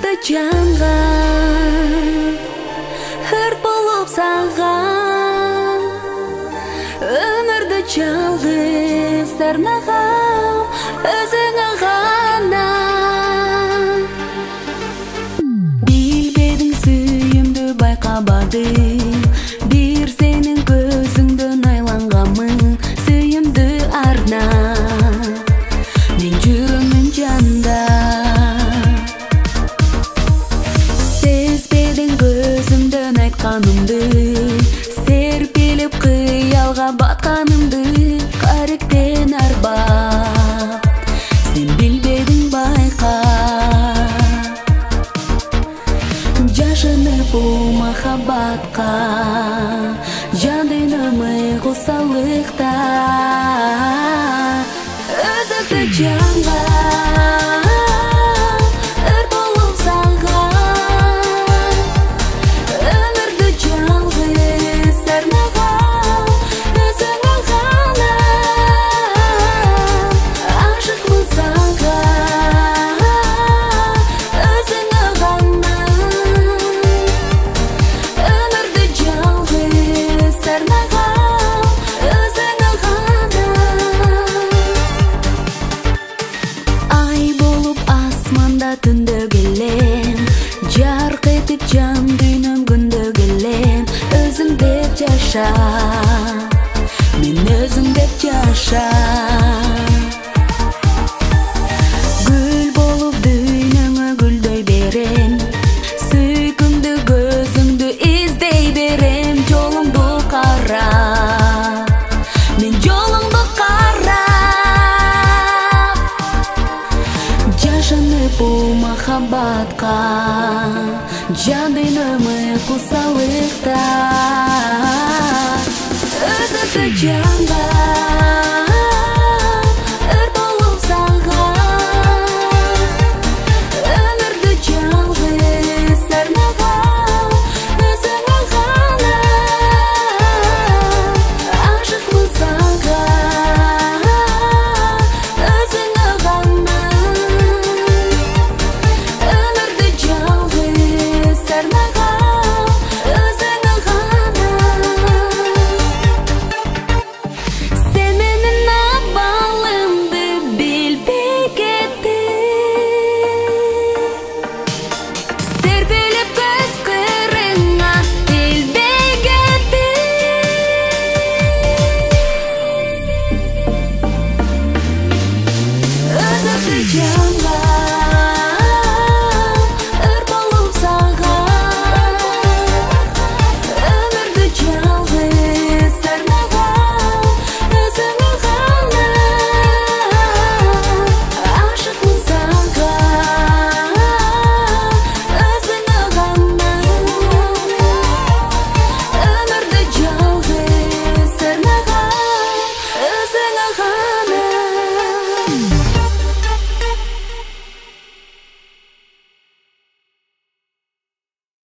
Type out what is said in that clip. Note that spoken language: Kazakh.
Өмірді жанған өрт болып саған, өмірді жалғыз арнағам өзіңе ғана. Білбедің сүйімді байқамадым, бір сенің көзіңден айланғанмын, сүйімді арна мен жүрімін жанда. Сезбедің көзімден айтқанымды, серпеліп қиялға батқанымды, қаректен арбап сен білбедің байқа. Жашынып бұл махаббатқа, жандынымы қосалықта, өзікті жанға өрт болып саған, өмірді жалғыз арнағам өзіңе ғана. Ашықпын саған өзіңе ғана, өмірді жалғыз арнағам өзіңе ғана. Ай болып асманда түнді келем, жарқ етіп жан дүйнім күнді келем, өзің деп жаша, мен өзің деп жаша. Гүл болып дүйнөңө гүлдөй берем, сүйкімді көзіңді іздей берем, жолыңды қарап, мен жолыңды қарап. Жашынып бұл махаббатқа, жандынымы қосалықта, өзікті жанға өрт болып саған, өмірді жалғыз арнағам өзіңе ғана. Ашықпын саған өзіңе ғана, өмірді жалғыз арнағам өзіңе ғана. Сен менің абалымды білбей кеттің, серпіліп көз қырыңа ілбей кеттің, өзікті жанға